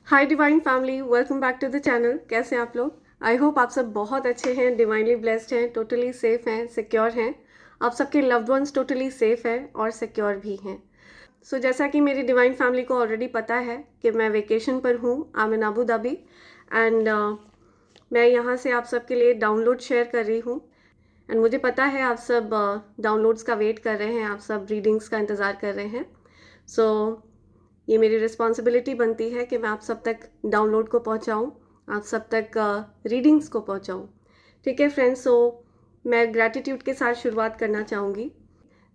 Hi divine family, welcome back to the channel. कैसे हैं आप लोग? आई होप आप सब बहुत अच्छे हैं, डिवाइनली ब्लेस्ड हैं, टोटली सेफ हैं, सिक्योर हैं। आप सबके लव्ड वंस टोटली सेफ हैं और सिक्योर भी हैं। जैसा कि मेरी डिवाइन फैमिली को ऑलरेडी पता है कि मैं वेकेशन पर हूँ, I am in Abu Dhabi and मैं यहाँ से आप सबके लिए डाउनलोड शेयर कर रही हूँ। एंड मुझे पता है आप सब डाउनलोड्स का वेट कर रहे हैं, आप सब रीडिंग्स का इंतज़ार कर रहे हैं। ये मेरी रिस्पॉन्सिबिलिटी बनती है कि मैं आप सब तक डाउनलोड को पहुंचाऊं, आप सब तक रीडिंग्स को पहुंचाऊं। ठीक है फ्रेंड्स, मैं ग्रैटिट्यूड के साथ शुरुआत करना चाहूँगी।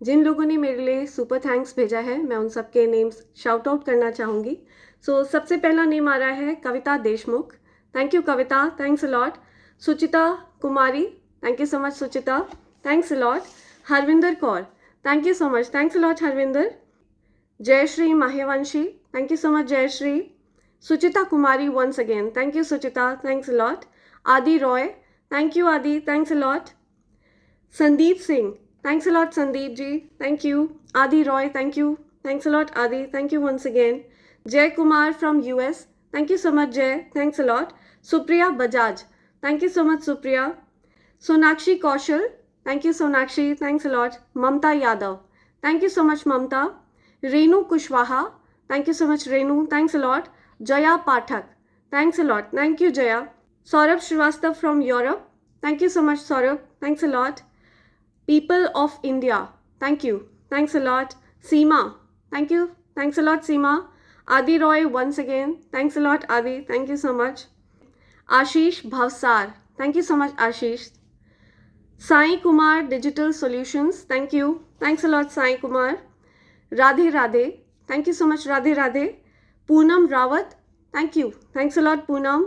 जिन लोगों ने मेरे लिए सुपर थैंक्स भेजा है, मैं उन सब के नेम्स शाउट आउट करना चाहूँगी। सबसे पहला नेम आ रहा है Kavita Deshmukh. Thank you Kavita, thanks a lot. Suchita Kumari, thank you so much Suchita, thanks a lot. Harvinder Kaur, thank you so much, thanks a lot Harvinder. Jayashree Mahevanshi, thank you so much Jayashri. Suchita Kumari once again, thank you Suchita, thanks a lot. Adi Roy, thank you Adi, thanks a lot. Sandeep Singh, thanks a lot Sandeep ji, thank you. Adi Roy, thank you, thanks a lot Adi, thank you once again. Jay Kumar from US, thank you so much Jay, thanks a lot. Supriya Bajaj, thank you so much Supriya. Sonakshi Kaushal, thank you Sonakshi, thanks a lot. Mamta Yadav, thank you so much Mamta. Renu Kushwaha, thank you so much Renu, thanks a lot. Jaya Pathak, thanks a lot, thank you Jaya. Saurabh Srivastav from Europe, thank you so much Saurabh, thanks a lot. People of India, thank you, thanks a lot. Seema, thank you, thanks a lot Seema. Adi Roy once again, thanks a lot Adi, thank you so much. Ashish Bhavsar, thank you so much Ashish. Sai Kumar Digital Solutions, thank you, thanks a lot Sai Kumar. Radhe Radhe, thank you so much Radhe Radhe. Poonam Rawat, thank you, thanks a lot Poonam.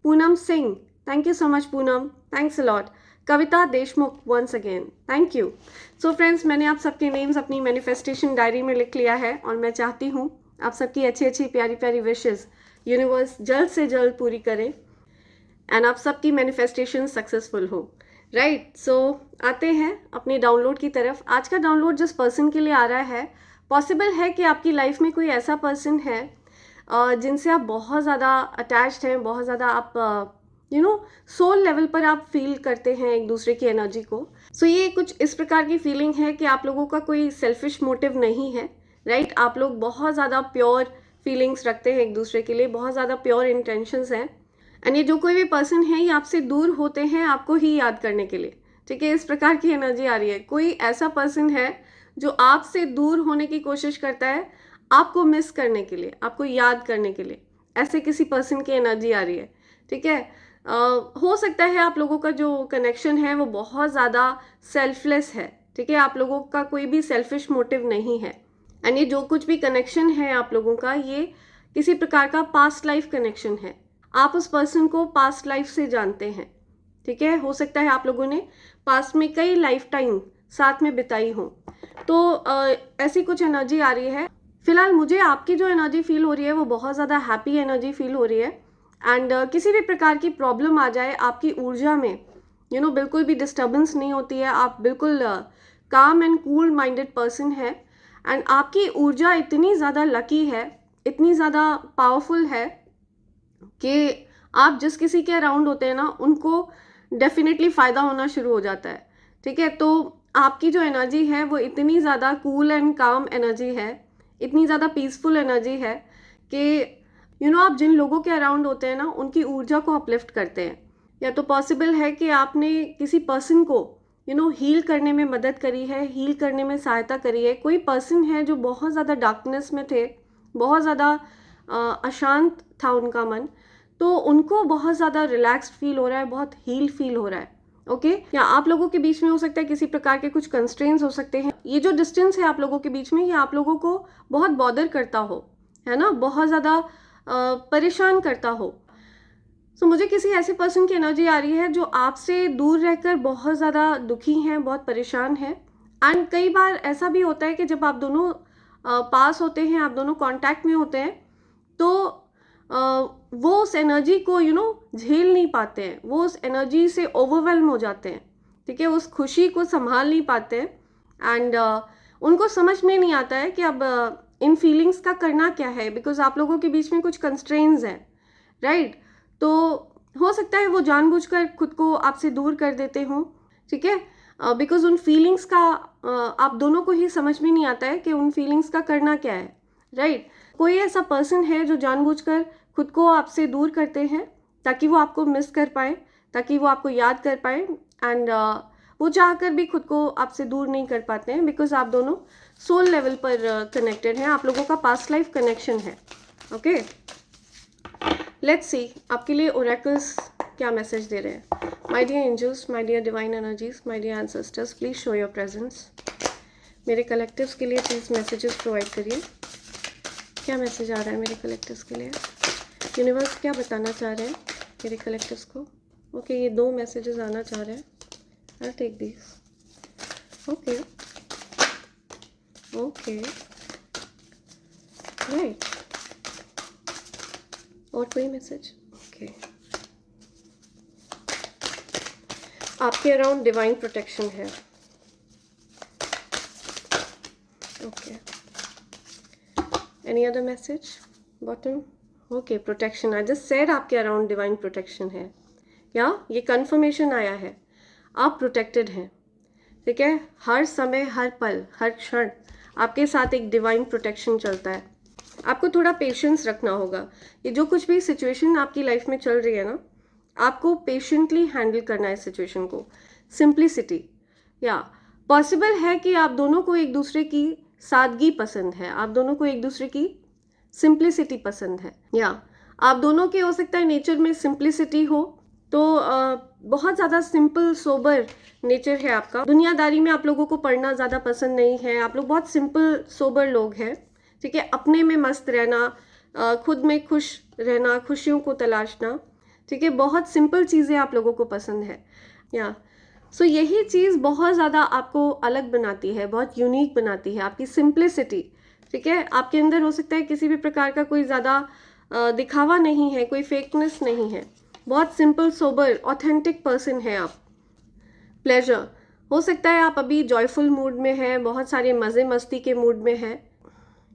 Poonam Singh, thank you so much Poonam, thanks a lot. Kavita Deshmukh once again, thank you. Friends, मैंने आप सबके names अपनी manifestation diary में लिख लिया है और मैं चाहती हूँ आप सबकी अच्छी अच्छी प्यारी प्यारी विशेस यूनिवर्स जल्द से जल्द पूरी करें एंड आप सबकी मैनिफेस्टेशन सक्सेसफुल हो. राइट, आते हैं अपने डाउनलोड की तरफ. आज का डाउनलोड जिस पर्सन के लिए आ रहा है, पॉसिबल है कि आपकी लाइफ में कोई ऐसा पर्सन है जिनसे आप बहुत ज़्यादा अटैच्ड हैं, बहुत ज़्यादा आप सोल लेवल पर आप फील करते हैं एक दूसरे की एनर्जी को. ये कुछ इस प्रकार की फीलिंग है कि आप लोगों का कोई सेल्फिश मोटिव नहीं है. राइट, आप लोग बहुत ज़्यादा प्योर फीलिंग्स रखते हैं एक दूसरे के लिए, बहुत ज़्यादा प्योर इंटेंशंस हैं. एंड ये जो कोई भी पर्सन है, ये आपसे दूर होते हैं आपको ही याद करने के लिए. ठीक है, इस प्रकार की एनर्जी आ रही है. कोई ऐसा पर्सन है जो आपसे दूर होने की कोशिश करता है आपको मिस करने के लिए, आपको याद करने के लिए. ऐसे किसी पर्सन की एनर्जी आ रही है. ठीक है, हो सकता है आप लोगों का जो कनेक्शन है वो बहुत ज़्यादा सेल्फलेस है. ठीक है, आप लोगों का कोई भी सेल्फिश मोटिव नहीं है. एंड ये जो कुछ भी कनेक्शन है आप लोगों का, ये किसी प्रकार का पास्ट लाइफ कनेक्शन है. आप उस पर्सन को पास्ट लाइफ से जानते हैं. ठीक है, हो सकता है आप लोगों ने पास्ट में कई लाइफ टाइम साथ में बिताई हो. ऐसी कुछ एनर्जी आ रही है. फिलहाल मुझे आपकी जो एनर्जी फील हो रही है वो बहुत ज़्यादा हैप्पी एनर्जी फील हो रही है. एंड किसी भी प्रकार की प्रॉब्लम आ जाए आपकी ऊर्जा में, बिल्कुल भी डिस्टर्बेंस नहीं होती है. आप बिल्कुल काम एंड कूल माइंडेड पर्सन है. एंड आपकी ऊर्जा इतनी ज़्यादा लकी है, इतनी ज़्यादा पावरफुल है कि आप जिस किसी के अराउंड होते हैं ना, उनको डेफिनेटली फ़ायदा होना शुरू हो जाता है. ठीक है, तो आपकी जो एनर्जी है वो इतनी ज़्यादा कूल एंड काम एनर्जी है, इतनी ज़्यादा पीसफुल एनर्जी है कि आप जिन लोगों के अराउंड होते हैं ना, उनकी ऊर्जा को अपलिफ्ट करते हैं. या तो पॉसिबल है कि आपने किसी पर्सन को हील करने में मदद करी है, हील करने में सहायता करी है. कोई पर्सन है जो बहुत ज़्यादा डार्कनेस में थे, बहुत ज़्यादा अशांत था उनका मन, तो उनको बहुत ज़्यादा रिलैक्स्ड फील हो रहा है, बहुत हील फील हो रहा है. ओके, या आप लोगों के बीच में हो सकता है किसी प्रकार के कुछ कंस्ट्रेंट्स हो सकते हैं. ये जो डिस्टेंस है आप लोगों के बीच में, ये आप लोगों को बहुत बॉदर करता हो, है ना, बहुत ज़्यादा परेशान करता हो. मुझे किसी ऐसे पर्सन की एनर्जी आ रही है जो आपसे दूर रहकर बहुत ज़्यादा दुखी हैं, बहुत परेशान हैं. एंड कई बार ऐसा भी होता है कि जब आप दोनों पास होते हैं, आप दोनों कॉन्टैक्ट में होते हैं, तो वो उस एनर्जी को झेल नहीं पाते हैं, वो उस एनर्जी से ओवरवेल्म हो जाते हैं. ठीक है, उस खुशी को संभाल नहीं पाते हैं. एंड उनको समझ में नहीं आता है कि अब इन फीलिंग्स का करना क्या है, बिकॉज आप लोगों के बीच में कुछ कंस्ट्रेंट्स हैं. राइट। तो हो सकता है वो जानबूझकर खुद को आपसे दूर कर देते हों, ठीक है, बिकॉज उन फीलिंग्स का आप दोनों को ही समझ में नहीं आता है कि उन फीलिंग्स का करना क्या है, राइट। कोई ऐसा पर्सन है जो जानबूझकर खुद को आपसे दूर करते हैं ताकि वो आपको मिस कर पाए, ताकि वो आपको याद कर पाए, एंड वो चाहकर भी खुद को आपसे दूर नहीं कर पाते हैं बिकॉज आप दोनों सोल लेवल पर कनेक्टेड हैं, आप लोगों का पास्ट लाइफ कनेक्शन है। ओके, लेट्स सी आपके लिए ओरेकल्स क्या मैसेज दे रहे हैं। My dear angels, my dear divine energies, my dear ancestors, please show your presence. मेरे कलेक्टिव्स के लिए प्लीज मैसेजेस प्रोवाइड करिए। क्या मैसेज आ रहा है मेरे कलेक्टिव्स के लिए? यूनिवर्स क्या बताना चाह रहे हैं मेरे कलेक्टिव्स को? ओके, ये 2 मैसेजेस आना चाह रहे हैं। I take this. Okay okay, right. और कोई मैसेज? ओके, आपके अराउंड डिवाइन प्रोटेक्शन है। Okay, any other message bottom? Okay, protection. I just said आपके अराउंड डिवाइन प्रोटेक्शन है, या ये कंफर्मेशन आया है, आप प्रोटेक्टेड हैं, ठीक है। हर समय, हर पल, हर क्षण आपके साथ एक डिवाइन प्रोटेक्शन चलता है। आपको थोड़ा पेशेंस रखना होगा। ये जो कुछ भी सिचुएशन आपकी लाइफ में चल रही है ना, आपको पेशेंटली हैंडल करना है सिचुएशन को। सिंप्लिसिटी, या पॉसिबल है कि आप दोनों को एक दूसरे की सादगी पसंद है, आप दोनों को एक दूसरे की सिंप्लिसिटी पसंद है, या आप दोनों के हो सकता है नेचर में सिंप्लिसिटी हो, तो बहुत ज़्यादा सिंपल सोबर नेचर है आपका। दुनियादारी में आप लोगों को पढ़ना ज़्यादा पसंद नहीं है, आप लोग बहुत सिंपल सोबर लोग हैं, ठीक है। अपने में मस्त रहना, खुद में खुश रहना, खुशियों को तलाशना, ठीक है। बहुत सिंपल चीज़ें आप लोगों को पसंद है, या सो यही चीज़ बहुत ज़्यादा आपको अलग बनाती है, बहुत यूनिक बनाती है, आपकी सिंप्लिसिटी, ठीक है। आपके अंदर हो सकता है किसी भी प्रकार का कोई ज़्यादा दिखावा नहीं है, कोई फेकनेस नहीं है, बहुत सिंपल सोबर ऑथेंटिक पर्सन है आप। प्लेजर, हो सकता है आप अभी जॉयफुल मूड में हैं, बहुत सारे मज़े मस्ती के मूड में हैं,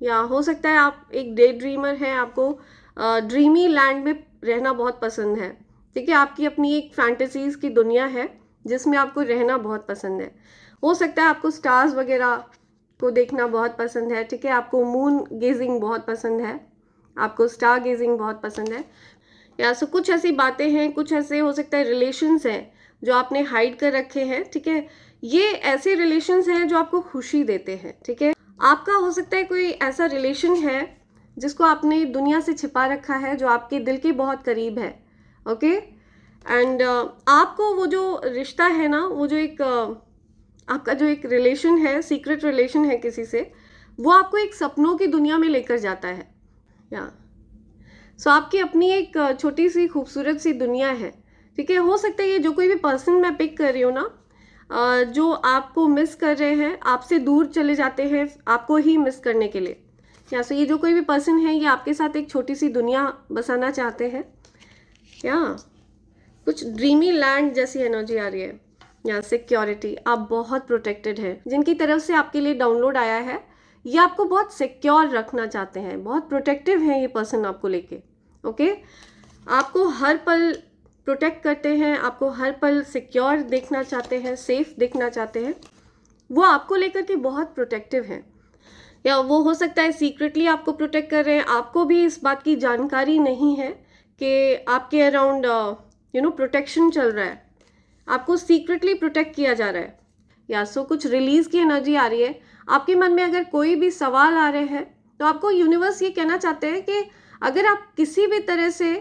या हो सकता है आप एक डे ड्रीमर हैं, आपको ड्रीमी लैंड में रहना बहुत पसंद है, ठीक है। आपकी अपनी एक फैंटेसीज़ की दुनिया है जिसमें आपको रहना बहुत पसंद है। हो सकता है आपको स्टार्स वगैरह को देखना बहुत पसंद है, ठीक है। आपको मून गेजिंग बहुत पसंद है, आपको स्टार गेजिंग बहुत पसंद है, या सो कुछ ऐसी बातें हैं, कुछ ऐसे हो सकता है रिलेशंस हैं जो आपने हाइड कर रखे हैं, ठीक है। ये ऐसे रिलेशंस हैं जो आपको खुशी देते हैं, ठीक है। आपका हो सकता है कोई ऐसा रिलेशन है जिसको आपने दुनिया से छिपा रखा है, जो आपके दिल के बहुत करीब है, ओके। एंड आपको वो जो रिश्ता है ना, वो जो एक आपका जो एक रिलेशन है, सीक्रेट रिलेशन है किसी से, वो आपको एक सपनों की दुनिया में लेकर जाता है, या सो आपकी अपनी एक छोटी सी खूबसूरत सी दुनिया है, ठीक है। हो सकता है ये जो कोई भी पर्सन मैं पिक कर रही हूँ ना, जो आपको मिस कर रहे हैं, आपसे दूर चले जाते हैं आपको ही मिस करने के लिए, या सो ये जो कोई भी पर्सन है ये आपके साथ एक छोटी सी दुनिया बसाना चाहते हैं, या कुछ ड्रीमी लैंड जैसी एनर्जी आ रही है, या सिक्योरिटी। आप बहुत प्रोटेक्टेड हैं, जिनकी तरफ से आपके लिए डाउनलोड आया है ये आपको बहुत सिक्योर रखना चाहते हैं, बहुत प्रोटेक्टिव हैं ये पर्सन आपको लेके, ओके। आपको हर पल प्रोटेक्ट करते हैं, आपको हर पल सिक्योर देखना चाहते हैं, सेफ देखना चाहते हैं, वो आपको लेकर के बहुत प्रोटेक्टिव हैं, या वो हो सकता है सीक्रेटली आपको प्रोटेक्ट कर रहे हैं, आपको भी इस बात की जानकारी नहीं है कि आपके अराउंड प्रोटेक्शन चल रहा है, आपको सीक्रेटली प्रोटेक्ट किया जा रहा है, या सो कुछ रिलीज़ की एनर्जी आ रही है। आपके मन में अगर कोई भी सवाल आ रहे हैं तो आपको यूनिवर्स ये कहना चाहते हैं कि अगर आप किसी भी तरह से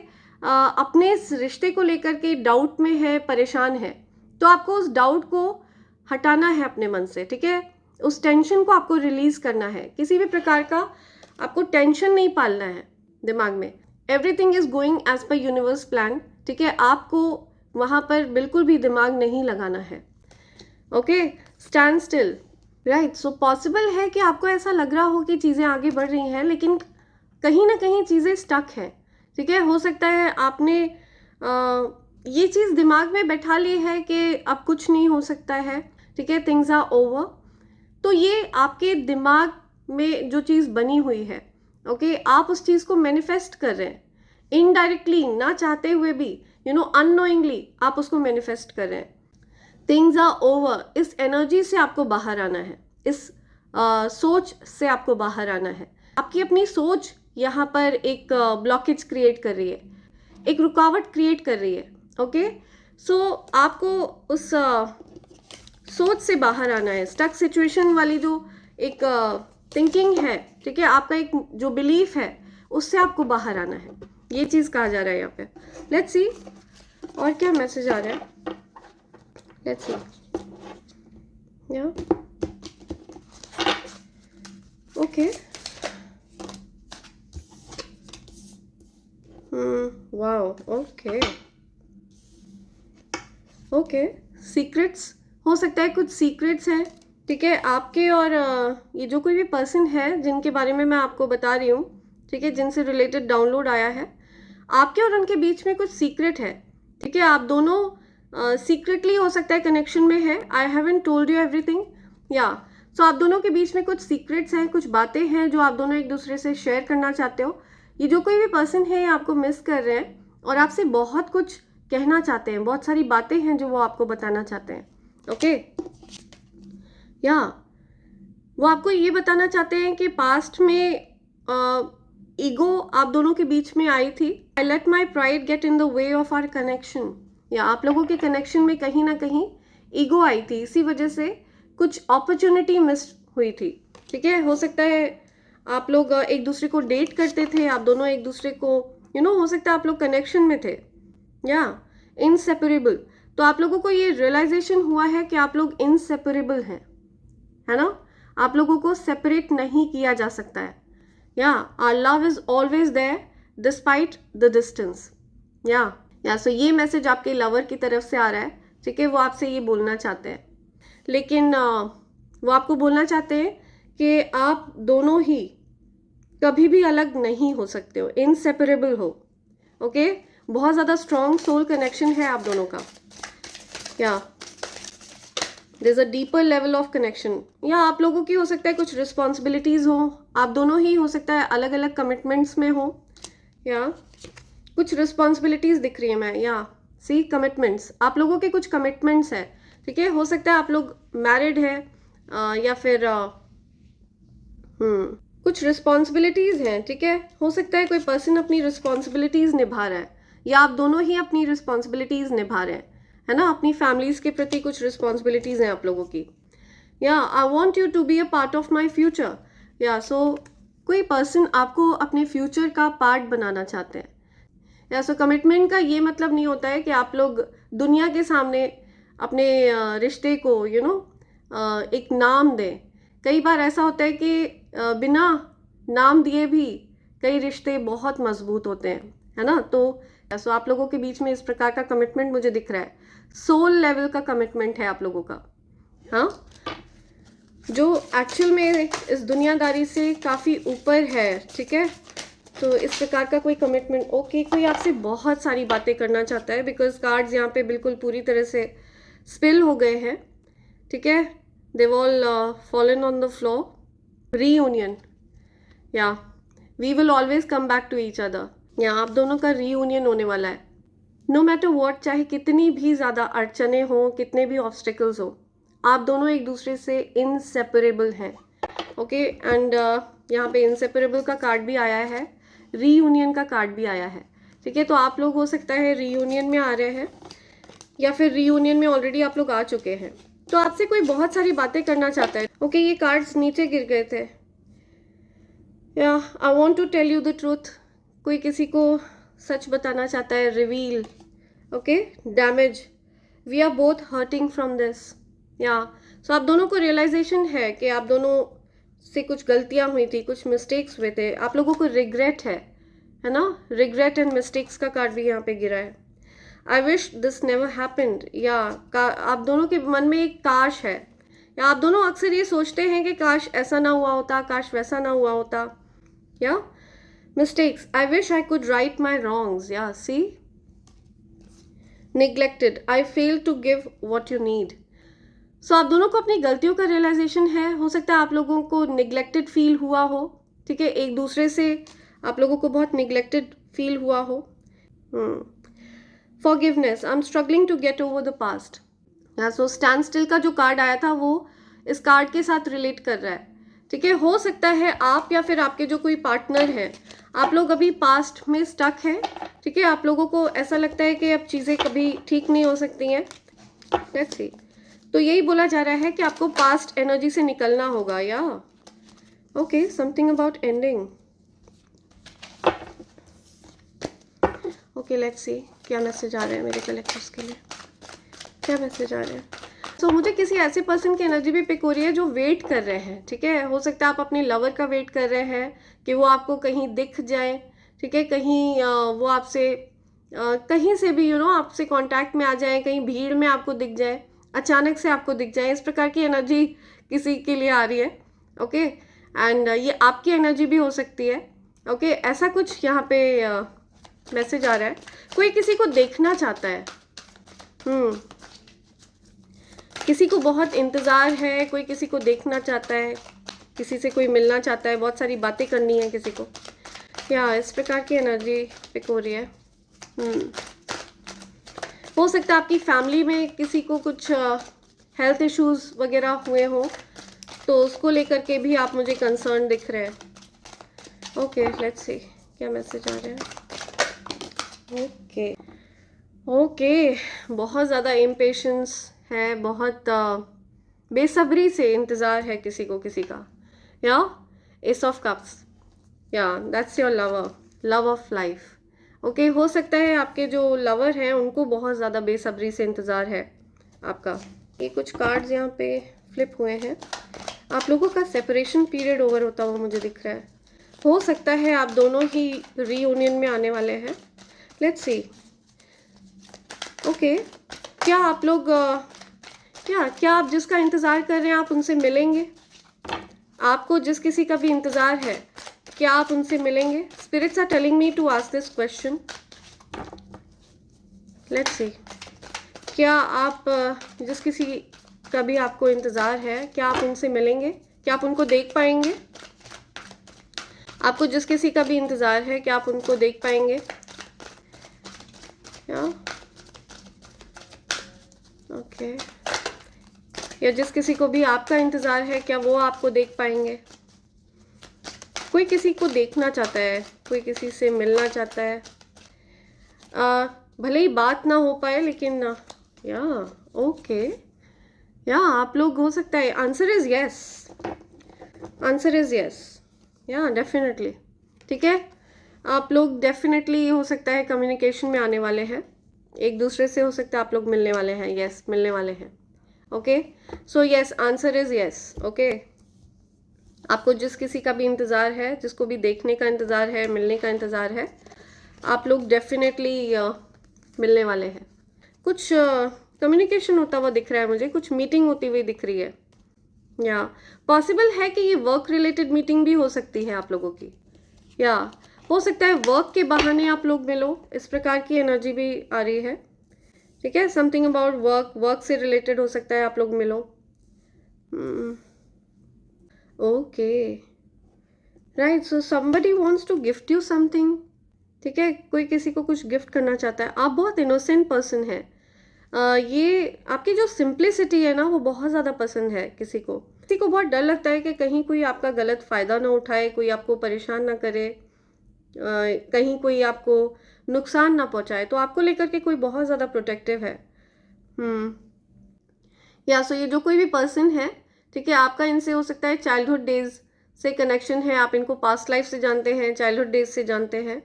अपने इस रिश्ते को लेकर के डाउट में है, परेशान है, तो आपको उस डाउट को हटाना है अपने मन से, ठीक है। उस टेंशन को आपको रिलीज़ करना है, किसी भी प्रकार का आपको टेंशन नहीं पालना है दिमाग में। Everything is going as per universe plan, ठीक है। आपको वहाँ पर बिल्कुल भी दिमाग नहीं लगाना है, okay. Stand still, right. So possible है कि आपको ऐसा लग रहा हो कि चीज़ें आगे बढ़ रही हैं, लेकिन कहीं ना कहीं चीज़ें स्टक हैं, ठीक है। हो सकता है आपने ये चीज़ दिमाग में बैठा ली है कि अब कुछ नहीं हो सकता है, ठीक है, थिंग्स आर ओवर। तो ये आपके दिमाग में जो चीज़ बनी हुई है, ओके, आप उस चीज़ को मैनिफेस्ट कर रहे हैं, इनडायरेक्टली, ना चाहते हुए भी, अननोइंगली आप उसको मैनिफेस्ट कर रहे हैं। थिंग्स आर ओवर, इस एनर्जी से आपको बाहर आना है, इस सोच से आपको बाहर आना है। आपकी अपनी सोच यहाँ पर एक ब्लॉकेज क्रिएट कर रही है, एक रुकावट क्रिएट कर रही है। ओके, सो आपको उस सोच से बाहर आना है। स्टक सिचुएशन वाली जो एक थिंकिंग है, ठीक है, आपका एक जो बिलीफ है, उससे आपको बाहर आना है। ये चीज़ कहा जा रहा है यहाँ पे। लेट्स सी और क्या मैसेज आ रहा है। लेट्स सी, या okay, wow, okay okay, secrets हो सकता है, कुछ सीक्रेट्स हैं, ठीक है, आपके और ये जो कोई भी पर्सन है जिनके बारे में मैं आपको बता रही हूँ, ठीक है, जिनसे रिलेटेड डाउनलोड आया है, आपके और उनके बीच में कुछ सीक्रेट है, ठीक है। आप दोनों सीक्रेटली हो सकता है कनेक्शन में है। I haven't told you everything, या सो आप दोनों के बीच में कुछ सीक्रेट्स हैं, कुछ बातें हैं जो आप दोनों एक दूसरे से शेयर करना चाहते हो। ये जो कोई भी पर्सन है, ये आपको मिस कर रहे हैं और आपसे बहुत कुछ कहना चाहते हैं, बहुत सारी बातें हैं जो वो आपको बताना चाहते हैं। ओके, या वो आपको ये बताना चाहते हैं कि पास्ट में ईगो आप दोनों के बीच में आई थी। I let my pride get in the way of our connection, या आप लोगों के कनेक्शन में कहीं ना कहीं ईगो आई थी, इसी वजह से कुछ अपॉर्चुनिटी मिस हुई थी, ठीक है। हो सकता है आप लोग एक दूसरे को डेट करते थे, आप दोनों एक दूसरे को हो सकता है आप लोग कनेक्शन में थे, या इनसेपरेबल। तो आप लोगों को ये रियलाइजेशन हुआ है कि आप लोग इनसेपरेबल हैं, है ना, आप लोगों को सेपरेट नहीं किया जा सकता है। या our love is always there despite the distance. या सो ये मैसेज आपके लवर की तरफ से आ रहा है, ठीक है। वो आपसे ये बोलना चाहते हैं, लेकिन वो आपको बोलना चाहते हैं कि आप दोनों ही कभी भी अलग नहीं हो सकते हो, इनसेपरेबल हो। ओके, बहुत ज़्यादा स्ट्रॉन्ग सोल कनेक्शन है आप दोनों का, या there is a deeper level of connection. या आप लोगों की हो सकता है कुछ रिस्पॉन्सिबिलिटीज हो, आप दोनों ही हो सकता है अलग अलग कमिटमेंट्स में हो, या कुछ रिस्पॉन्सिबिलिटीज दिख रही है मैं, या सी कमिटमेंट्स, आप लोगों के कुछ कमिटमेंट्स है, ठीक है। हो सकता है आप लोग मैरिड है, या फिर कुछ रिस्पॉन्सिबिलिटीज हैं, ठीक है। हो सकता है कोई पर्सन अपनी रिस्पॉन्सिबिलिटीज निभा रहा है, या आप दोनों ही अपनी रिस्पॉन्सिबिलिटीज निभा रहे हैं, है ना। अपनी फैमिलीज के प्रति कुछ रिस्पॉन्सिबिलिटीज हैं आप लोगों की। Yeah I want you to be a part of my future, yeah so कोई पर्सन आपको अपने फ्यूचर का पार्ट बनाना चाहते हैं। या सो कमिटमेंट का ये मतलब नहीं होता है कि आप लोग दुनिया के सामने अपने रिश्ते को एक नाम दें। कई बार ऐसा होता है कि बिना नाम दिए भी कई रिश्ते बहुत मजबूत होते हैं, है ना। तो आप लोगों के बीच में इस प्रकार का कमिटमेंट मुझे दिख रहा है, सोल लेवल का कमिटमेंट है आप लोगों का, हाँ, जो एक्चुअल में इस दुनियादारी से काफ़ी ऊपर है, ठीक है। तो इस प्रकार का कोई कमिटमेंट, ओके, कोई आपसे बहुत सारी बातें करना चाहता है, बिकॉज कार्ड्स यहाँ पे बिल्कुल पूरी तरह से स्पिल हो गए हैं, ठीक है। they've all fallen on the floor. Reunion, yeah, we will always come back to each other. आप दोनों का रीयूनियन होने वाला है, नो मैटर वॉट, चाहे कितनी भी ज़्यादा अड़चने हो, कितने भी ऑब्स्टिकल्स हो, आप दोनों एक दूसरे से इनसेपरेबल हैं। ओके, एंड यहाँ पे इनसेपरेबल का कार्ड भी आया है, रीयूनियन का कार्ड भी आया है, ठीक है। तो आप लोग हो सकता है रीयूनियन में आ रहे हैं, या फिर रीयूनियन में ऑलरेडी आप लोग आ चुके हैं। तो आपसे कोई बहुत सारी बातें करना चाहता है। ओके, ये कार्ड्स नीचे गिर गए थे। Yeah I want to tell you the truth, कोई किसी को सच बताना चाहता है, reveal. Okay, damage, we are both hurting from this. Yeah so आप दोनों को रियलाइजेशन है कि आप दोनों से कुछ गलतियां हुई थी, कुछ मिस्टेक्स हुए थे, आप लोगों को रिग्रेट है ना। रिग्रेट एंड मिस्टेक्स का कार्ड भी यहाँ पे गिरा है। I wish this never happened, या आप दोनों के मन में एक काश है, या आप दोनों अक्सर ये सोचते हैं कि काश ऐसा ना हुआ होता, काश वैसा ना हुआ होता। या mistakes, I wish I could right my wrongs, या see neglected, I fail to give what you need. So आप दोनों को अपनी गलतियों का रियलाइजेशन है। हो सकता है आप लोगों को निग्लेक्टेड फील हुआ हो, ठीक है, एक दूसरे से आप लोगों को बहुत निगलेक्टेड फील हुआ हो। Forgiveness, I am struggling to get over the past. So stand still का जो कार्ड आया था वो इस कार्ड के साथ रिलेट कर रहा है, ठीक है। हो सकता है आप या फिर आपके जो कोई पार्टनर है, आप लोग अभी पास्ट में स्टक हैं, ठीक है। आप लोगों को ऐसा लगता है कि अब चीज़ें कभी ठीक नहीं हो सकती हैं। लेट्स सी, तो यही बोला जा रहा है कि आपको पास्ट एनर्जी से निकलना होगा, या okay, something about ending. Okay, let's see क्या मैसेज आ रहे हैं मेरे कलेक्टर्स के लिए, क्या मैसेज आ रहे हैं। तो मुझे किसी ऐसे पर्सन की एनर्जी भी पिक हो रही है जो वेट कर रहे हैं, ठीक है। हो सकता है आप अपने लवर का वेट कर रहे हैं कि वो आपको कहीं दिख जाए, ठीक है। कहीं वो आपसे कहीं से भी आपसे कांटेक्ट में आ जाए, कहीं भीड़ में आपको दिख जाए, अचानक से आपको दिख जाए। इस प्रकार की एनर्जी किसी के लिए आ रही है, ओके। एंड ये आपकी एनर्जी भी हो सकती है, ओके। ऐसा कुछ यहाँ पे मैसेज आ रहा है। कोई किसी को देखना चाहता है, किसी को बहुत इंतज़ार है, कोई किसी को देखना चाहता है, किसी से कोई मिलना चाहता है, बहुत सारी बातें करनी है किसी को, या इस प्रकार की एनर्जी पिक हो रही है। हो सकता है आपकी फैमिली में किसी को कुछ हेल्थ इश्यूज वगैरह हुए हो, तो उसको लेकर के भी आप मुझे कंसर्न दिख रहे हैं। ओके, लेट्स सी क्या मैसेज आ रहे हैं। ओके ओके, बहुत ज़्यादा इम्पेशंस है, बहुत बेसब्री से इंतज़ार है किसी को किसी का, या एस ऑफ कप्स, या that's your lover, love of life. Okay, हो सकता है आपके जो लवर हैं उनको बहुत ज़्यादा बेसब्री से इंतज़ार है आपका। ये कुछ कार्ड्स यहाँ पे फ्लिप हुए हैं। आप लोगों का सेपरेशन पीरियड ओवर होता हुआ मुझे दिख रहा है। हो सकता है आप दोनों ही रीयूनियन में आने वाले हैं। लेट्स सी, ओके, क्या आप लोग क्या आप जिसका इंतज़ार कर रहे हैं आप उनसे मिलेंगे? आपको जिस किसी का भी इंतज़ार है, क्या आप उनसे मिलेंगे? Spirits are telling me to ask this question. Let's see, क्या आप जिस किसी का भी आपको इंतज़ार है, क्या आप उनसे मिलेंगे? क्या आप उनको देख पाएंगे? आपको जिस किसी का भी इंतज़ार है, क्या आप उनको देख पाएंगे? ओके, या जिस किसी को भी आपका इंतज़ार है, क्या वो आपको देख पाएंगे? कोई किसी को देखना चाहता है, कोई किसी से मिलना चाहता है, भले ही बात ना हो पाए, लेकिन या ओके, या आप लोग, हो सकता है answer is yes, answer is yes, या डेफिनेटली, ठीक है। आप लोग डेफिनेटली, हो सकता है कम्युनिकेशन में आने वाले हैं एक दूसरे से, हो सकता है आप लोग मिलने वाले हैं, यस, मिलने वाले हैं। Okay, so yes, answer is yes. Okay, आपको जिस किसी का भी इंतज़ार है, जिसको भी देखने का इंतज़ार है, मिलने का इंतज़ार है, आप लोग डेफिनेटली मिलने वाले हैं। कुछ कम्युनिकेशन होता हुआ दिख रहा है मुझे, कुछ मीटिंग होती हुई दिख रही है, या पॉसिबल है कि ये वर्क रिलेटेड मीटिंग भी हो सकती है आप लोगों की, या हो सकता है वर्क के बहाने आप लोग मिलो, इस प्रकार की एनर्जी भी आ रही है, ठीक है। समथिंग अबाउट वर्क, वर्क से रिलेटेड हो सकता है आप लोग मिलो। Okay, right, so somebody wants to gift you something, ठीक है। कोई किसी को कुछ गिफ्ट करना चाहता है। आप बहुत इनोसेंट पर्सन है, ये आपकी जो सिंप्लिसिटी है ना, वो बहुत ज़्यादा पसंद है किसी को। किसी को बहुत डर लगता है कि कहीं कोई आपका गलत फ़ायदा ना उठाए, कोई आपको परेशान ना करे, कहीं कोई आपको नुकसान ना पहुंचाए, तो आपको लेकर के कोई बहुत ज़्यादा प्रोटेक्टिव है। या सो ये जो कोई भी पर्सन है, ठीक है, आपका इनसे हो सकता है चाइल्डहुड डेज से कनेक्शन है, आप इनको पास्ट लाइफ से जानते हैं, चाइल्डहुड डेज से जानते हैं।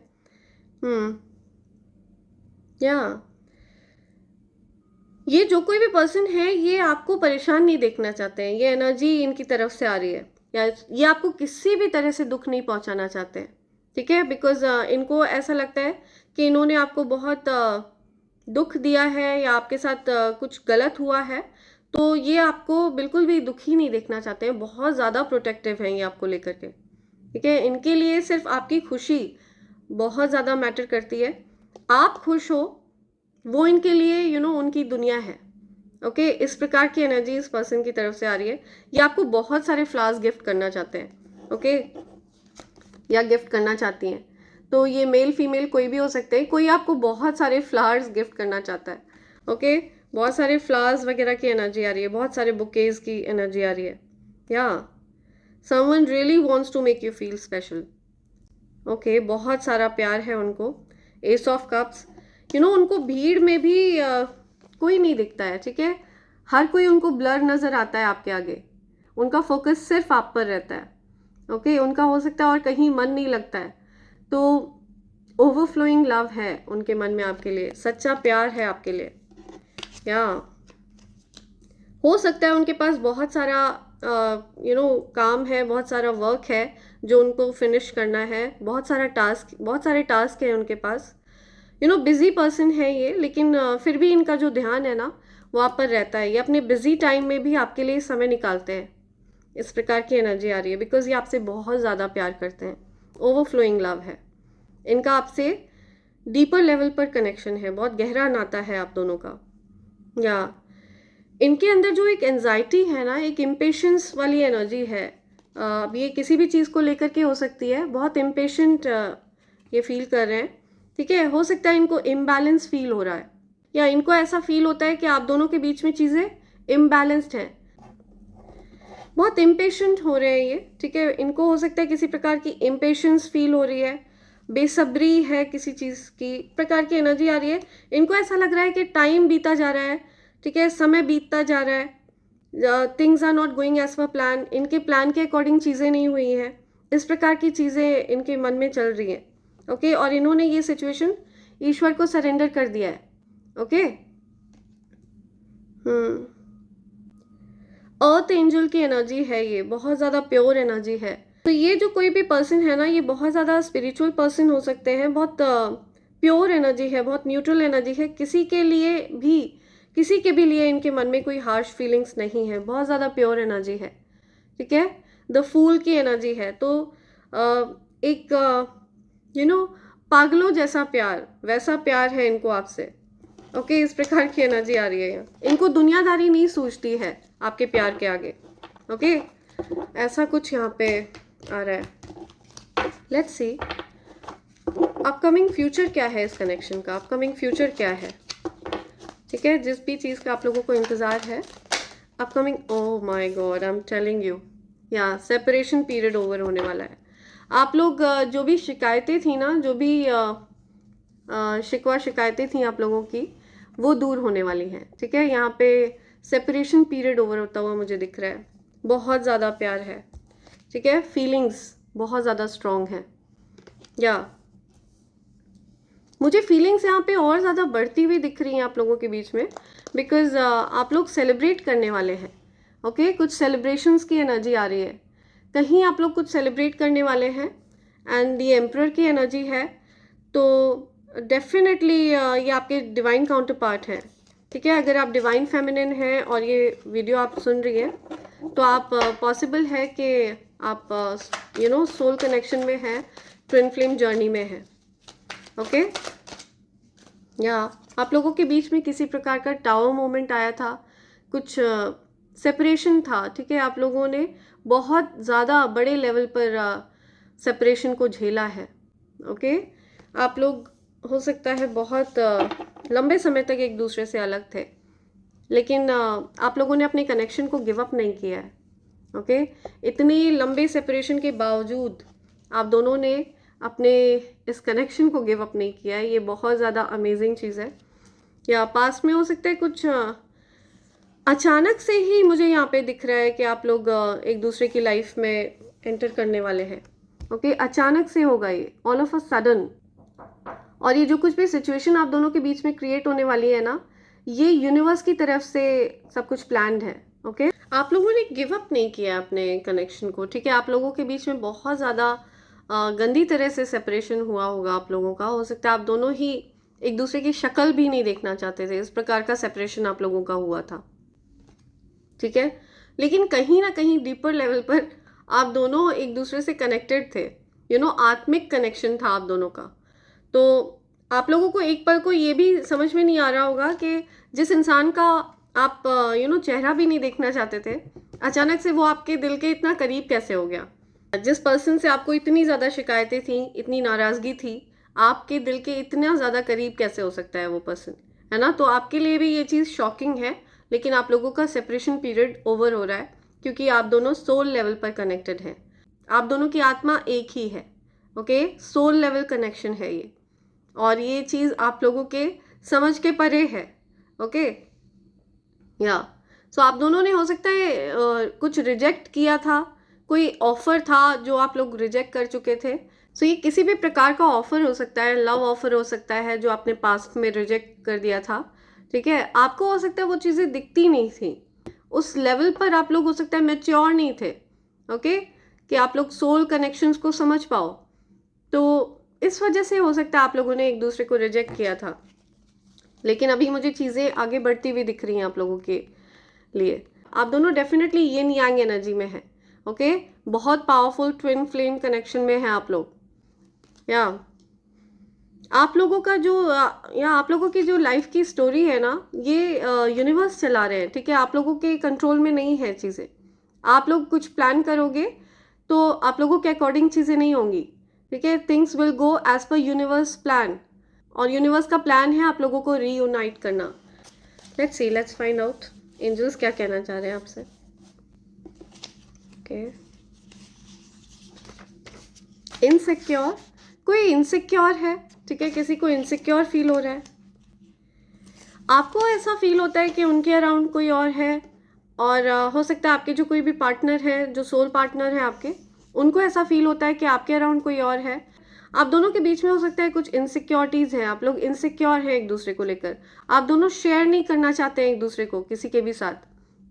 या ये जो कोई भी पर्सन है, ये आपको परेशान नहीं देखना चाहते हैं, ये एनर्जी इनकी तरफ से आ रही है, या ये आपको किसी भी तरह से दुख नहीं पहुंचाना चाहते हैं, ठीक है। बिकॉज इनको ऐसा लगता है कि इन्होंने आपको बहुत दुख दिया है, या आपके साथ कुछ गलत हुआ है, तो ये आपको बिल्कुल भी दुखी नहीं देखना चाहते हैं, बहुत ज़्यादा प्रोटेक्टिव हैं ये आपको लेकर के, ठीक है। इनके लिए सिर्फ आपकी खुशी बहुत ज़्यादा मैटर करती है। आप खुश हो, वो इनके लिए उनकी दुनिया है। ओके, इस प्रकार की एनर्जी इस पर्सन की तरफ से आ रही है। ये आपको बहुत सारे फ्लावर्स गिफ्ट करना चाहते हैं। ओके, या गिफ्ट करना चाहती हैं। तो ये मेल फीमेल कोई भी हो सकते हैं। कोई आपको बहुत सारे फ्लावर्स गिफ्ट करना चाहता है, ओके, बहुत सारे फ्लावर्स वगैरह की एनर्जी आ रही है, बहुत सारे बुकेज की एनर्जी आ रही है, yeah someone really wants to make you feel special, okay, बहुत सारा प्यार है उनको। एस ऑफ कप्स, उनको भीड़ में भी कोई नहीं दिखता है, ठीक है, हर कोई उनको ब्लर नज़र आता है आपके आगे, उनका फोकस सिर्फ आप पर रहता है, ओके, उनका हो सकता है और कहीं मन नहीं लगता है। तो ओवरफ्लोइंग लव है उनके मन में आपके लिए, सच्चा प्यार है आपके लिए, या हो सकता है उनके पास बहुत सारा काम है, बहुत सारा वर्क है जो उनको फिनिश करना है, बहुत सारे टास्क हैं उनके पास, बिजी पर्सन है ये, लेकिन फिर भी इनका जो ध्यान है ना वो आप पर रहता है। ये अपने बिजी टाइम में भी आपके लिए समय निकालते हैं, इस प्रकार की एनर्जी आ रही है, बिकॉज ये आपसे बहुत ज़्यादा प्यार करते हैं। ओवरफ्लोइंग लव है इनका, आपसे डीपर लेवल पर कनेक्शन है, बहुत गहरा नाता है आप दोनों का। या इनके अंदर जो एक एंजाइटी है ना, एक इम्पेशंस वाली एनर्जी है, अब ये किसी भी चीज़ को लेकर के हो सकती है, बहुत इम्पेशेंट ये फील कर रहे हैं, ठीक है। हो सकता है इनको इम्बैलेंस फील हो रहा है, या इनको ऐसा फील होता है कि आप दोनों के बीच में चीज़ें इम्बैलेंस्ड हैं, बहुत इम्पेशेंट हो रहे हैं ये, ठीक है। इनको हो सकता है किसी प्रकार की इम्पेशेंस फील हो रही है, बेसब्री है किसी चीज़ की प्रकार की एनर्जी आ रही है। इनको ऐसा लग रहा है कि टाइम बीता जा रहा है, ठीक है, समय बीतता जा रहा है, things are not going as per plan, इनके प्लान के अकॉर्डिंग चीज़ें नहीं हुई हैं, इस प्रकार की चीज़ें इनके मन में चल रही हैं, ओके। और इन्होंने ये सिचुएशन ईश्वर को सरेंडर कर दिया है, ओके। अर्थ एंजल की एनर्जी है ये, बहुत ज़्यादा प्योर एनर्जी है। तो ये जो कोई भी पर्सन है ना, ये बहुत ज़्यादा स्पिरिचुअल पर्सन हो सकते हैं, बहुत प्योर एनर्जी है, बहुत न्यूट्रल एनर्जी है, किसी के भी लिए इनके मन में कोई हार्श फीलिंग्स नहीं है, बहुत ज़्यादा प्योर एनर्जी है, ठीक है। द फूल की एनर्जी है, तो एक पागलों जैसा प्यार, वैसा प्यार है इनको आपसे, ओके, इस प्रकार की एनर्जी आ रही है यहाँ। इनको दुनियादारी नहीं सूझती है आपके प्यार के आगे, ओके, ऐसा कुछ यहाँ पे आ रहा है। लेट्स सी अपकमिंग फ्यूचर क्या है इस कनेक्शन का, अपकमिंग फ्यूचर क्या है, ठीक है, जिस भी चीज़ का आप लोगों को इंतज़ार है upcoming, oh my God, I am telling you, या सेपरेशन पीरियड ओवर होने वाला है। आप लोग जो भी शिकायतें थी ना, जो भी शिकायतें थी आप लोगों की, वो दूर होने वाली हैं, ठीक है। यहाँ पे सेपरेशन पीरियड ओवर होता हुआ मुझे दिख रहा है, बहुत ज़्यादा प्यार है, ठीक है, फीलिंग्स बहुत ज़्यादा स्ट्रॉन्ग है, या मुझे फीलिंग्स यहाँ पे और ज़्यादा बढ़ती हुई दिख रही हैं आप लोगों के बीच में, बिकॉज आप लोग सेलिब्रेट करने वाले हैं, ओके, कुछ सेलिब्रेशंस की एनर्जी आ रही है, कहीं आप लोग कुछ सेलिब्रेट करने वाले हैं, एंड दी एम्परर की एनर्जी है, तो डेफिनेटली ये आपके डिवाइन काउंटर पार्ट है, ठीक है। अगर आप डिवाइन फेमिनिन हैं और ये वीडियो आप सुन रही हैं, तो आप पॉसिबल है कि आप सोल कनेक्शन में हैं, ट्विन फ्लेम जर्नी में हैं, ओके। या आप लोगों के बीच में किसी प्रकार का टावर मोमेंट आया था, कुछ सेपरेशन था, ठीक है, आप लोगों ने बहुत ज़्यादा बड़े लेवल पर सेपरेशन को झेला है, ओके। आप लोग हो सकता है बहुत लंबे समय तक एक दूसरे से अलग थे, लेकिन आप लोगों ने अपने कनेक्शन को गिव अप नहीं किया है, ओके। इतनी लंबे सेपरेशन के बावजूद आप दोनों ने अपने इस कनेक्शन को गिव अप नहीं किया है, ये बहुत ज़्यादा अमेजिंग चीज़ है। या पास में हो सकता है कुछ अचानक से ही मुझे यहाँ पे दिख रहा है कि आप लोग एक दूसरे की लाइफ में एंटर करने वाले हैं, ओके, अचानक से होगा ये, ऑल ऑफ अ सडन। और ये जो कुछ भी सिचुएशन आप दोनों के बीच में क्रिएट होने वाली है ना, ये यूनिवर्स की तरफ से सब कुछ प्लान्ड है, ओके। आप लोगों ने गिव अप नहीं किया अपने कनेक्शन को, ठीक है। आप लोगों के बीच में बहुत ज़्यादा गंदी तरह से सेपरेशन हुआ होगा आप लोगों का, हो सकता है आप दोनों ही एक दूसरे की शक्ल भी नहीं देखना चाहते थे, इस प्रकार का सेपरेशन आप लोगों का हुआ था, ठीक है। लेकिन कहीं ना कहीं डीपर लेवल पर आप दोनों एक दूसरे से कनेक्टेड थे, आत्मिक कनेक्शन था आप दोनों का। तो आप लोगों को एक पल को ये भी समझ में नहीं आ रहा होगा कि जिस इंसान का आप चेहरा भी नहीं देखना चाहते थे, अचानक से वो आपके दिल के इतना करीब कैसे हो गया, जिस पर्सन से आपको इतनी ज़्यादा शिकायतें थी, इतनी नाराज़गी थी, आपके दिल के इतना ज़्यादा करीब कैसे हो सकता है वो पर्सन, है ना? तो आपके लिए भी ये चीज़ शॉकिंग है, लेकिन आप लोगों का सेपरेशन पीरियड ओवर हो रहा है, क्योंकि आप दोनों सोल लेवल पर कनेक्टेड हैं। आप दोनों की आत्मा एक ही है, ओके? सोल लेवल कनेक्शन है ये, और ये चीज़ आप लोगों के समझ के परे है, ओके? या सो आप दोनों ने हो सकता है कुछ रिजेक्ट किया था, कोई ऑफर था जो आप लोग रिजेक्ट कर चुके थे। सो ये किसी भी प्रकार का ऑफर हो सकता है, लव ऑफर हो सकता है जो आपने पास्ट में रिजेक्ट कर दिया था, ठीक है? आपको हो सकता है वो चीज़ें दिखती नहीं थी, उस लेवल पर आप लोग हो सकता है मैच्योर नहीं थे, ओके? कि आप लोग सोल कनेक्शंस को समझ पाओ। तो इस वजह से हो सकता है आप लोगों ने एक दूसरे को रिजेक्ट किया था, लेकिन अभी मुझे चीज़ें आगे बढ़ती हुई दिख रही हैं आप लोगों के लिए। आप दोनों डेफिनेटली यिन यांग एनर्जी में हैं, ओके? बहुत पावरफुल ट्विन फ्लेम कनेक्शन में हैं आप लोग। या आप लोगों का जो या आप लोगों की जो लाइफ की स्टोरी है ना, ये यूनिवर्स चला रहे हैं, ठीक है? आप लोगों के कंट्रोल में नहीं है चीज़ें। आप लोग कुछ प्लान करोगे तो आप लोगों के अकॉर्डिंग चीज़ें नहीं होंगी, ठीक है? Things will go as per universe plan, और यूनिवर्स का प्लान है आप लोगों को रीयूनाइट करना। Let's see, let's find out angels क्या कहना चाह रहे हैं आपसे। ओके, इनसिक्योर, कोई इनसिक्योर है, ठीक है? किसी को इनसिक्योर फील हो रहा है, आपको ऐसा फील होता है कि उनके अराउंड कोई और है, और हो सकता है आपके जो कोई भी पार्टनर है, जो सोल पार्टनर है आपके, उनको ऐसा फील होता है कि आपके अराउंड कोई और है। आप दोनों के बीच में हो सकता है कुछ इनसिक्योरिटीज़ हैं, आप लोग इनसिक्योर हैं एक दूसरे को लेकर, आप दोनों शेयर नहीं करना चाहते हैं एक दूसरे को किसी के भी साथ,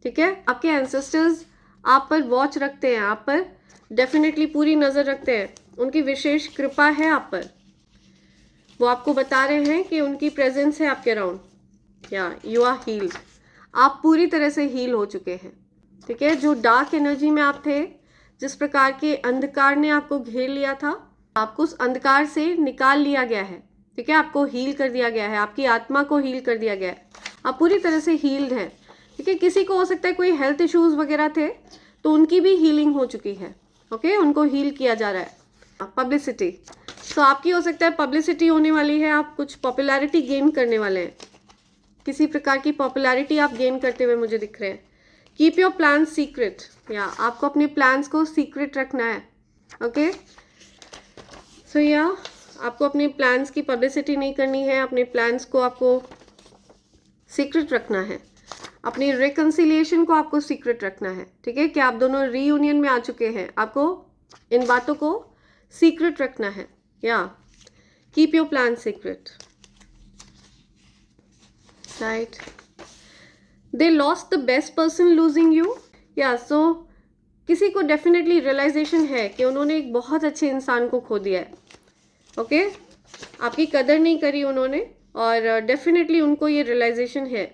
ठीक है? आपके एंसेस्टर्स आप पर वॉच रखते हैं, आप पर डेफिनेटली पूरी नज़र रखते हैं, उनकी विशेष कृपा है आप पर। वो आपको बता रहे हैं कि उनकी प्रेजेंस है आपके अराउंड। या यू आर हील्ड, आप पूरी तरह से हील हो चुके हैं, ठीक है? जो डार्क एनर्जी में आप थे, जिस प्रकार के अंधकार ने आपको घेर लिया था, आपको उस अंधकार से निकाल लिया गया है, ठीक है? आपको हील कर दिया गया है, आपकी आत्मा को हील कर दिया गया है, आप पूरी तरह से हील्ड हैं, ठीक है? किसी को हो सकता है कोई हेल्थ इश्यूज वगैरह थे, तो उनकी भी हीलिंग हो चुकी है, ओके? उनको हील किया जा रहा है। पब्लिसिटी, तो आपकी हो सकता है पब्लिसिटी होने वाली है, आप कुछ पॉपुलैरिटी गेन करने वाले हैं, किसी प्रकार की पॉपुलैरिटी आप गेन करते हुए मुझे दिख रहे हैं। कीप योर प्लान सीक्रेट, या आपको अपने प्लान्स को सीक्रेट रखना है, ओके? सो या आपको अपने प्लान्स की पब्लिसिटी नहीं करनी है, अपने प्लान्स को आपको सीक्रेट रखना है, अपनी रिकन्सिलिएशन को आपको सीक्रेट रखना है, ठीक है? कि आप दोनों रीयूनियन में आ चुके हैं, आपको इन बातों को सीक्रेट रखना है। या keep your plan secret, right? They lost the best person losing you, या सो किसी को डेफिनेटली रियलाइजेशन है कि उन्होंने एक बहुत अच्छे इंसान को खो दिया है, ओके? आपकी कदर नहीं करी उन्होंने, और डेफिनेटली उनको ये रियलाइजेशन है।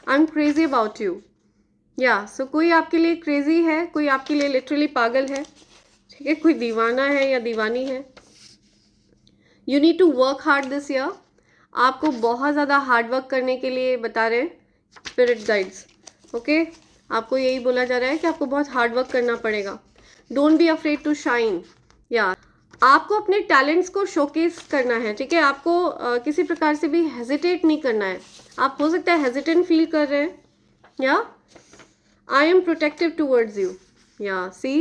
I am crazy about you, या सो कोई आपके लिए क्रेजी है, कोई आपके लिए लिटरली पागल है, ठीक है? कोई दीवाना है या दीवानी है। You need to work hard this year, आपको बहुत ज़्यादा हार्ड वर्क करने के लिए बता रहे हैं स्पिरिट गाइड्स, ओके? आपको यही बोला जा रहा है कि आपको बहुत हार्ड वर्क करना पड़ेगा। Don't be afraid to shine, yeah आपको अपने टैलेंट्स को शोकेस करना है, ठीक है? आपको किसी प्रकार से भी हेजिटेट नहीं करना है। आप हो सकता है हेजिटेंट फील कर रहे हैं, या I am protective towards you, या see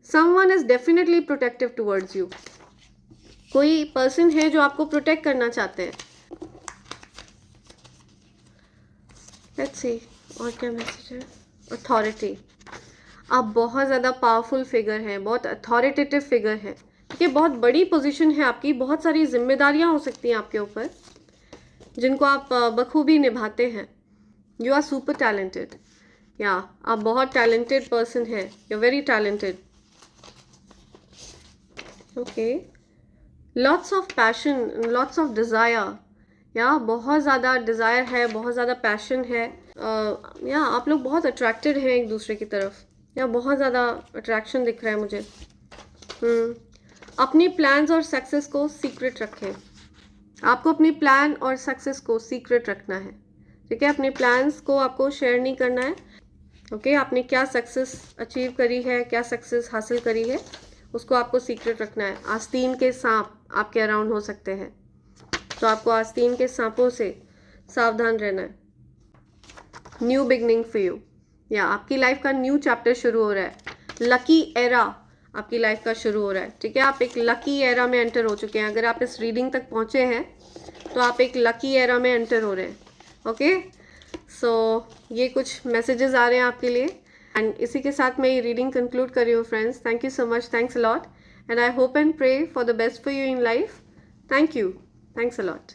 someone is definitely protective towards you, कोई पर्सन है जो आपको प्रोटेक्ट करना चाहते हैं। लेट्स सी और क्या मैसेज है। अथॉरिटी, आप बहुत ज़्यादा पावरफुल फिगर हैं, बहुत अथॉरिटेटिव फिगर हैं, ठीक है? बहुत बड़ी पोजीशन है आपकी, बहुत सारी जिम्मेदारियां हो सकती हैं आपके ऊपर, जिनको आप बखूबी निभाते हैं। You are super talented, yeah आप बहुत टैलेंटेड पर्सन हैं, you are very talented, okay? Lots of passion, lots of desire, yeah बहुत ज़्यादा डिज़ायर है, बहुत ज़्यादा पैशन है, या आप लोग बहुत अट्रैक्टेड हैं एक दूसरे की तरफ, या बहुत ज़्यादा अट्रैक्शन दिख रहा है मुझे। अपने प्लान्स और सक्सेस को सीक्रेट रखें, आपको अपने प्लान और सक्सेस को सीक्रेट रखना है, ठीक है? अपने प्लान्स को आपको शेयर नहीं करना है, ओके? आपने क्या सक्सेस अचीव करी है, क्या सक्सेस हासिल करी है, उसको आपको सीक्रेट रखना है। आस्तीन के सांप आपके अराउंड हो सकते हैं, तो आपको आस्तीन के सांपों से सावधान रहना है। न्यू बिगनिंग फॉर यू, या आपकी लाइफ का न्यू चैप्टर शुरू हो रहा है। लकी एरा आपकी लाइफ का शुरू हो रहा है, ठीक है। आप एक लकी एरा में एंटर हो चुके हैं। अगर आप इस रीडिंग तक पहुंचे हैं तो आप एक लकी एरा में एंटर हो रहे हैं। ओके, सो ये कुछ मैसेजेस आ रहे हैं आपके लिए, एंड इसी के साथ मैं ये रीडिंग कंक्लूड कर रही हूँ friends. Thank you so much, thanks a lot, and I hope and pray for the best for you in life. Thank you, thanks a lot.